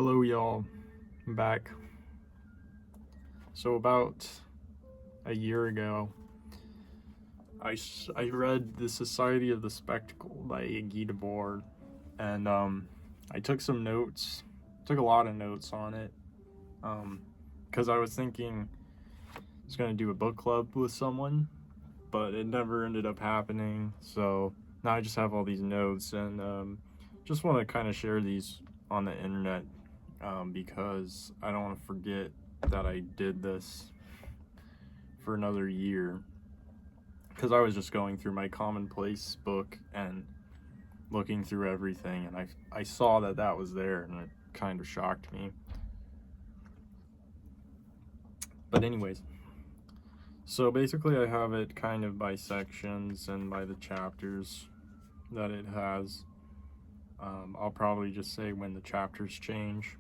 Hello, y'all. I'm back. So, about a year ago, I read The Society of the Spectacle by Guy Debord, and I took some notes, took a lot of notes on it, because I was thinking I was going to do a book club with someone, but it never ended up happening. So, now I just have all these notes, and just want to kind of share these on the internet because I don't want to forget that I did this for another year, because I was just going through my commonplace book and looking through everything, and I saw that was there, and it kind of shocked me. But anyways, so basically I have it kind of by sections and by the chapters that it has. I'll probably just say when the chapters change,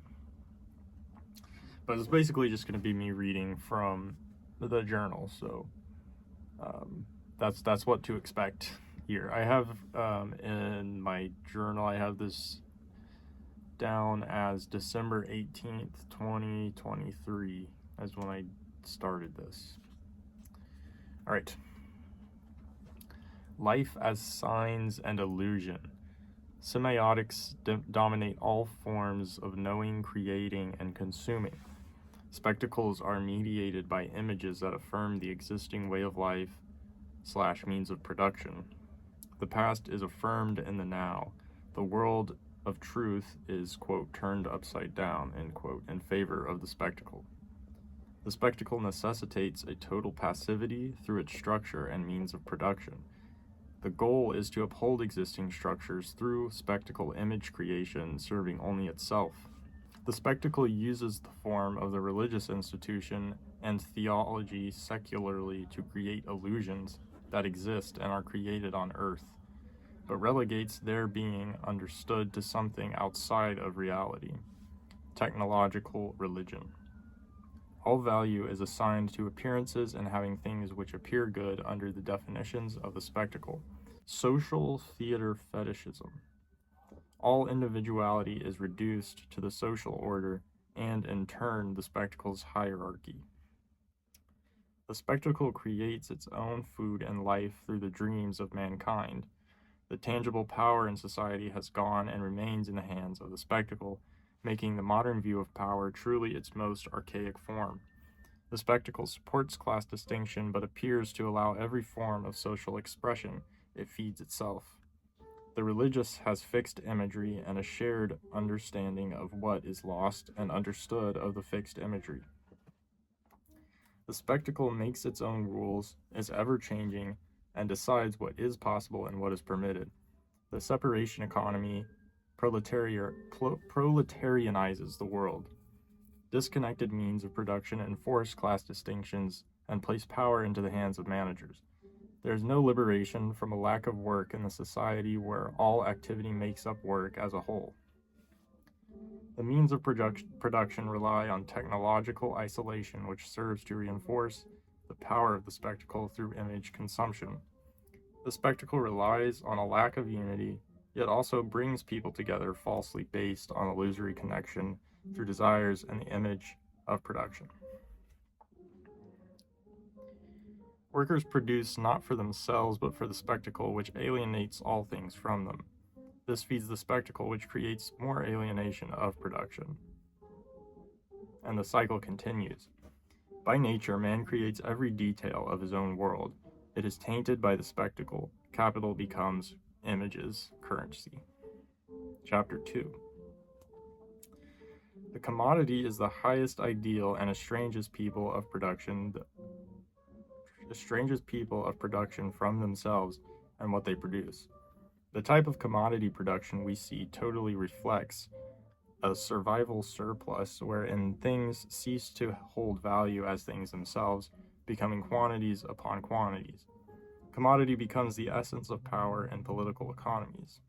but it's basically just going to be me reading from the journal. So that's what to expect here. I have in my journal, I have this down as December 18th, 2023 as when I started this. All right. Life as signs and illusion. Semiotics dominate all forms of knowing, creating, and consuming. Spectacles are mediated by images that affirm the existing way of life / means of production. The past is affirmed in the now. The world of truth is, quote, turned upside down, end quote, in favor of the spectacle. The spectacle necessitates a total passivity through its structure and means of production. The goal is to uphold existing structures through spectacle image creation, serving only itself. The spectacle uses the form of the religious institution and theology secularly to create illusions that exist and are created on earth, but relegates their being understood to something outside of reality. Technological religion. All value is assigned to appearances and having things which appear good under the definitions of the spectacle. Social theater fetishism. All individuality is reduced to the social order and, in turn, the spectacle's hierarchy. The spectacle creates its own food and life through the dreams of mankind. The tangible power in society has gone and remains in the hands of the spectacle, making the modern view of power truly its most archaic form. The spectacle supports class distinction, but appears to allow every form of social expression. It feeds itself. The religious has fixed imagery and a shared understanding of what is lost and understood of the fixed imagery. The spectacle makes its own rules, is ever-changing, and decides what is possible and what is permitted. The separation economy proletarianizes the world. Disconnected means of production enforce class distinctions and place power into the hands of managers. There is no liberation from a lack of work in the society where all activity makes up work as a whole. The means of production rely on technological isolation, which serves to reinforce the power of the spectacle through image consumption. The spectacle relies on a lack of unity, yet also brings people together falsely based on illusory connection through desires and the image of production. Workers produce not for themselves but for the spectacle, which alienates all things from them. This feeds the spectacle, which creates more alienation of production. And the cycle continues. By nature, man creates every detail of his own world. It is tainted by the spectacle. Capital becomes images, currency. Chapter 2. The commodity is the highest ideal and estranges people of production from themselves and what they produce. The type of commodity production we see totally reflects a survival surplus wherein things cease to hold value as things themselves, becoming quantities upon quantities. Commodity becomes the essence of power in political economies.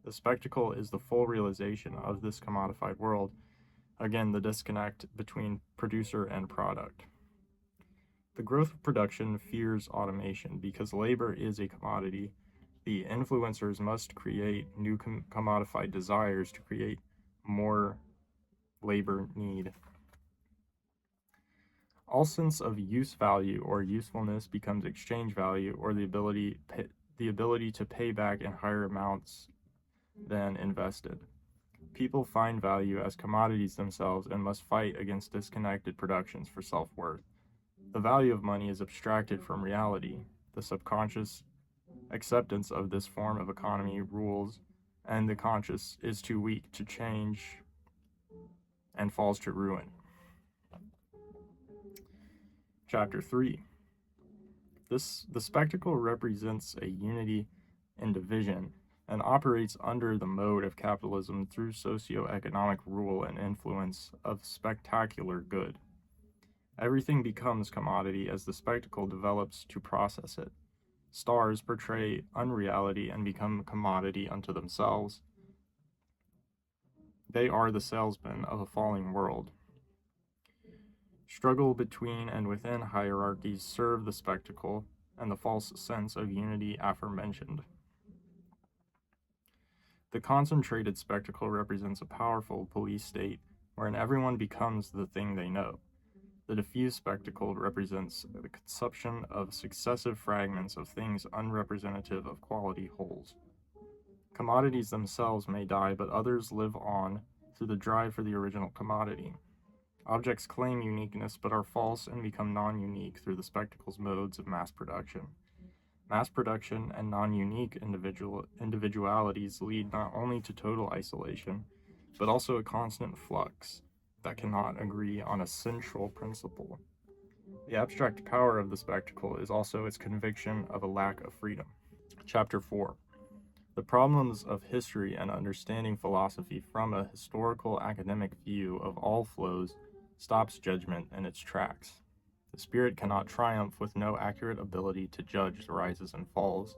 The spectacle is the full realization of this commodified world, again, the disconnect between producer and product. The growth of production fears automation because labor is a commodity. The influencers must create new commodified desires to create more labor need. All sense of use value or usefulness becomes exchange value, or the ability to pay back in higher amounts than invested. People find value as commodities themselves and must fight against disconnected productions for self-worth. The value of money is abstracted from reality. The subconscious acceptance of this form of economy rules, and the conscious is too weak to change and falls to ruin. Chapter 3. The spectacle represents a unity in division and operates under the mode of capitalism through socio-economic rule and influence of spectacular good. Everything becomes commodity as the spectacle develops to process it. Stars portray unreality and become commodity unto themselves. They are the salesmen of a falling world. Struggle between and within hierarchies serve the spectacle and the false sense of unity aforementioned. The concentrated spectacle represents a powerful police state wherein everyone becomes the thing they know. The diffuse spectacle represents the consumption of successive fragments of things unrepresentative of quality wholes. Commodities themselves may die, but others live on through the drive for the original commodity. Objects claim uniqueness, but are false and become non-unique through the spectacle's modes of mass production. Mass production and non-unique individualities lead not only to total isolation, but also a constant flux that cannot agree on a central principle. The abstract power of the spectacle is also its conviction of a lack of freedom. Chapter 4. The problems of history and understanding philosophy from a historical academic view of all flows stops judgment in its tracks. The spirit cannot triumph with no accurate ability to judge the rises and falls.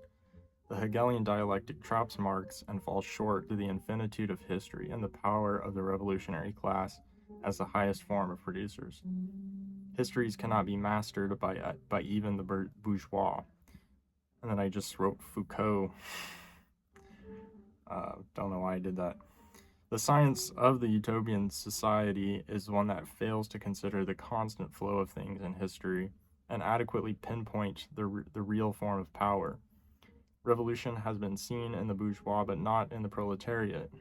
The Hegelian dialectic traps Marx and falls short to the infinitude of history and the power of the revolutionary class as the highest form of producers. Histories cannot be mastered by even the bourgeois. And then I just wrote Foucault. Don't know why I did that. The science of the utopian society is one that fails to consider the constant flow of things in history and adequately pinpoint the real form of power. Revolution has been seen in the bourgeois, but not in the proletariat.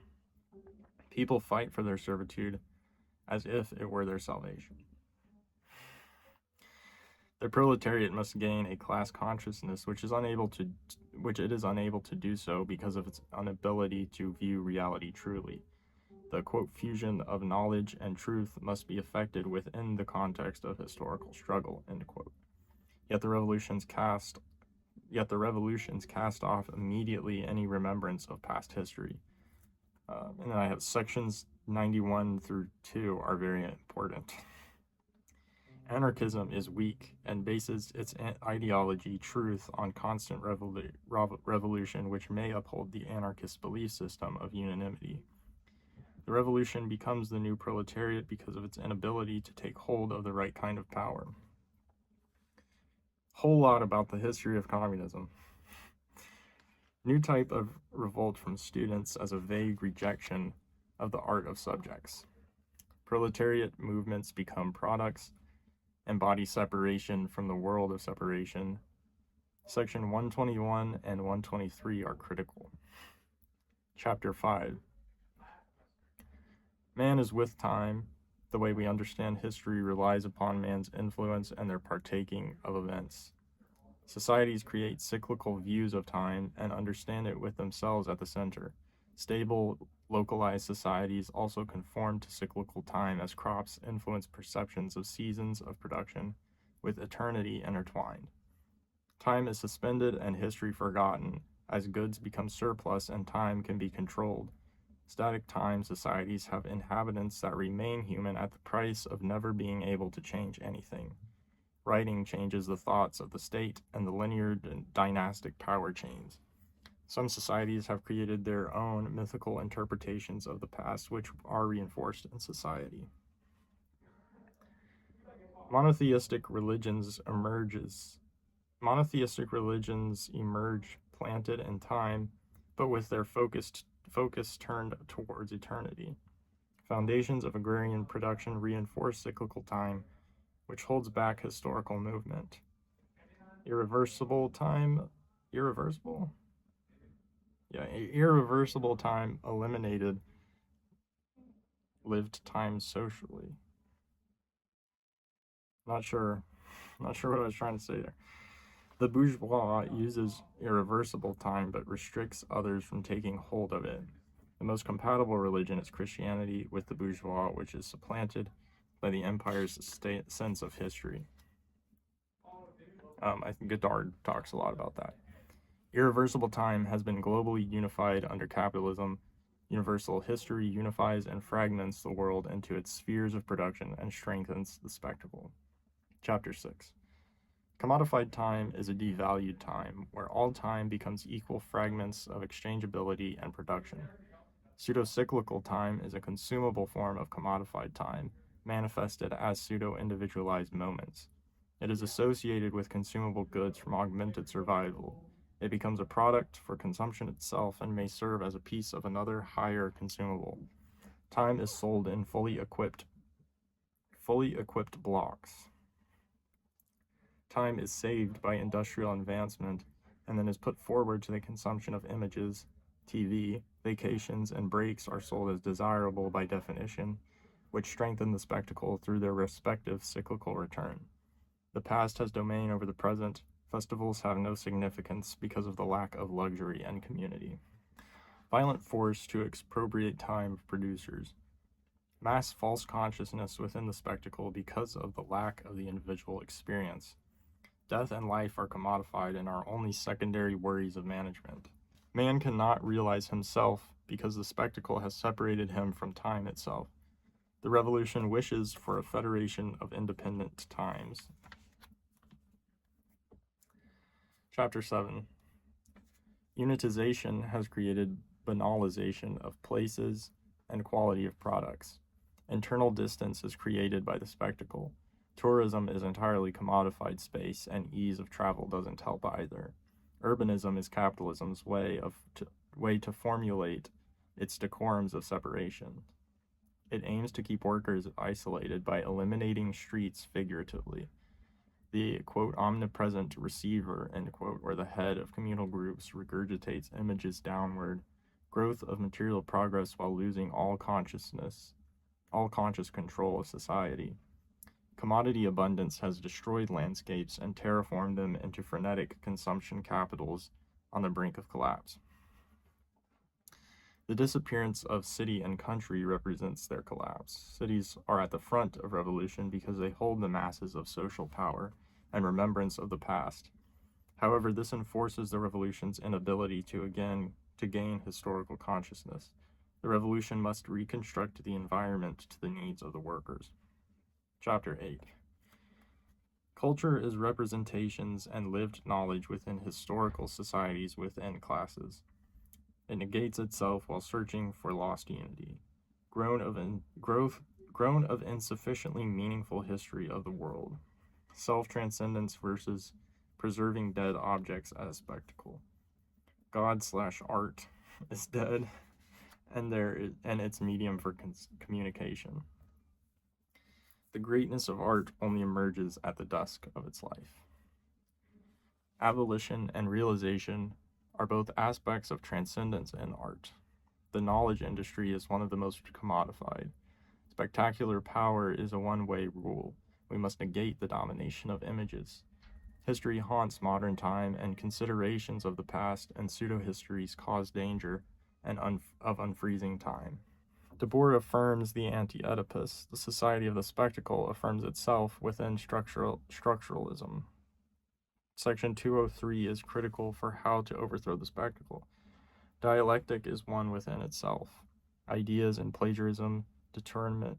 People fight for their servitude as if it were their salvation. The proletariat must gain a class consciousness which it is unable to do so because of its inability to view reality truly. The, quote, fusion of knowledge and truth must be effected within the context of historical struggle, end quote. Yet the revolutions cast off immediately any remembrance of past history. And then I have sections 91 through 2 are very important. Anarchism is weak and bases its ideology, truth, on constant revolution, which may uphold the anarchist belief system of unanimity. The revolution becomes the new proletariat because of its inability to take hold of the right kind of power. Whole lot about the history of communism. New type of revolt from students as a vague rejection of the art of subjects. Proletariat movements become products, embody separation from the world of separation. Section 121 and 123 are critical. Chapter 5. Man is with time. The way we understand history relies upon man's influence and their partaking of events. Societies create cyclical views of time and understand it with themselves at the center. Stable, localized societies also conform to cyclical time as crops influence perceptions of seasons of production with eternity intertwined. Time is suspended and history forgotten as goods become surplus and time can be controlled. Static time societies have inhabitants that remain human at the price of never being able to change anything. Writing changes the thoughts of the state and the linear dynastic power chains. Some societies have created their own mythical interpretations of the past, which are reinforced in society. Monotheistic religions emerge planted in time, but with their focus turned towards eternity. Foundations of agrarian production reinforce cyclical time, which holds back historical movement. Irreversible time eliminated lived time socially. Not sure what I was trying to say there. The bourgeois uses irreversible time but restricts others from taking hold of it. The most compatible religion is Christianity with the bourgeois, which is supplanted by the empire's sense of history. I think Godard talks a lot about that. Irreversible time has been globally unified under capitalism. Universal history unifies and fragments the world into its spheres of production and strengthens the spectacle. Chapter 6. Commodified time is a devalued time, where all time becomes equal fragments of exchangeability and production. Pseudo-cyclical time is a consumable form of commodified time, manifested as pseudo-individualized moments. It is associated with consumable goods from augmented survival. It becomes a product for consumption itself and may serve as a piece of another higher consumable. Time is sold in fully equipped blocks. Time is saved by industrial advancement and then is put forward to the consumption of images. TV, vacations, and breaks are sold as desirable by definition, which strengthen the spectacle through their respective cyclical return. The past has domain over the present. Festivals have no significance because of the lack of luxury and community. Violent force to expropriate time of producers. Mass false consciousness within the spectacle because of the lack of the individual experience. Death and life are commodified and are only secondary worries of management. Man cannot realize himself because the spectacle has separated him from time itself. The revolution wishes for a federation of independent times. Chapter 7. Unitization has created banalization of places and quality of products. Internal distance is created by the spectacle. Tourism is entirely commodified space, and ease of travel doesn't help either. Urbanism is capitalism's way to formulate its decorums of separation. It aims to keep workers isolated by eliminating streets figuratively. The, quote, omnipresent receiver, end quote, or the head of communal groups regurgitates images downward, growth of material progress while losing all conscious control of society. Commodity abundance has destroyed landscapes and terraformed them into frenetic consumption capitals on the brink of collapse. The disappearance of city and country represents their collapse. Cities are at the front of revolution because they hold the masses of social power and remembrance of the past. However, this enforces the revolution's inability to gain historical consciousness. The revolution must reconstruct the environment to the needs of the workers. Chapter 8. Culture is representations and lived knowledge within historical societies within classes. It negates itself while searching for lost unity. Grown of insufficiently meaningful history of the world. Self-transcendence versus preserving dead objects as spectacle. God/art is dead, and its medium for communication. The greatness of art only emerges at the dusk of its life. Abolition and realization are both aspects of transcendence in art. The knowledge industry is one of the most commodified. Spectacular power is a one-way rule. We must negate the domination of images. History haunts modern time, and considerations of the past and pseudo-histories cause danger of unfreezing time. Debord affirms the anti-Oedipus. The society of the spectacle affirms itself within structuralism. Section 203 is critical for how to overthrow the spectacle. Dialectic is one within itself. Ideas and plagiarism, deterrent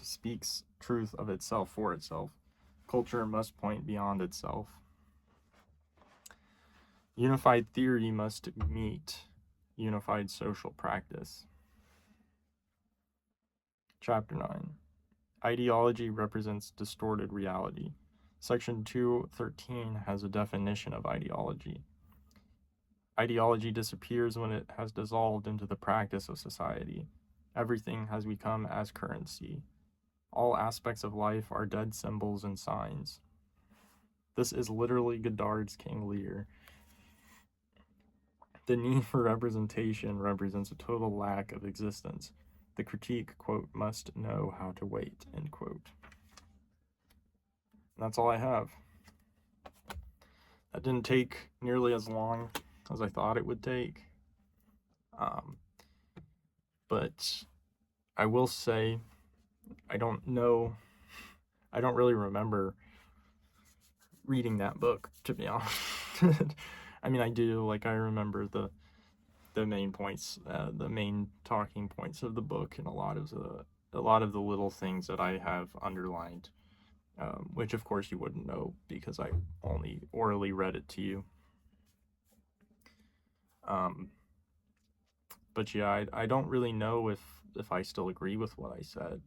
speaks truth of itself for itself. Culture must point beyond itself. Unified theory must meet unified social practice. Chapter 9. Ideology represents distorted reality. Section 213 has a definition of ideology. Ideology disappears when it has dissolved into the practice of society. Everything has become as currency. All aspects of life are dead symbols and signs. This is literally Godard's King Lear. The need for representation represents a total lack of existence. The critique, quote, must know how to wait, end quote. And that's all I have. That didn't take nearly as long as I thought it would take. But I will say, I don't really remember reading that book, to be honest. I mean, I do, like, I remember the main points, the main talking points of the book, and a lot of the little things that I have underlined, which of course you wouldn't know because I only orally read it to you. But yeah, I don't really know if I still agree with what I said,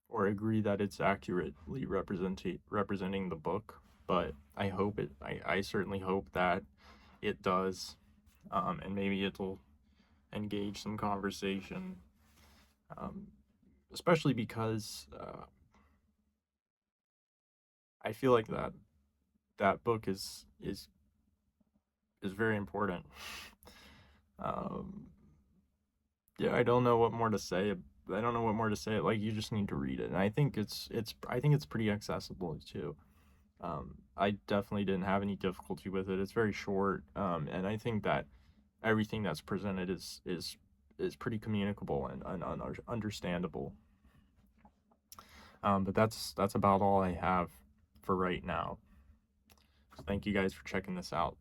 or agree that it's accurately representing the book, but I certainly hope that it does, and maybe it'll engage some conversation, especially because I feel like that book is very important. Yeah, I don't know what more to say. I don't know what more to say. Like, you just need to read it, and I think it's pretty accessible too. I definitely didn't have any difficulty with it. It's very short, and I think that everything that's presented is pretty communicable and understandable. But that's about all I have for right now. So thank you guys for checking this out.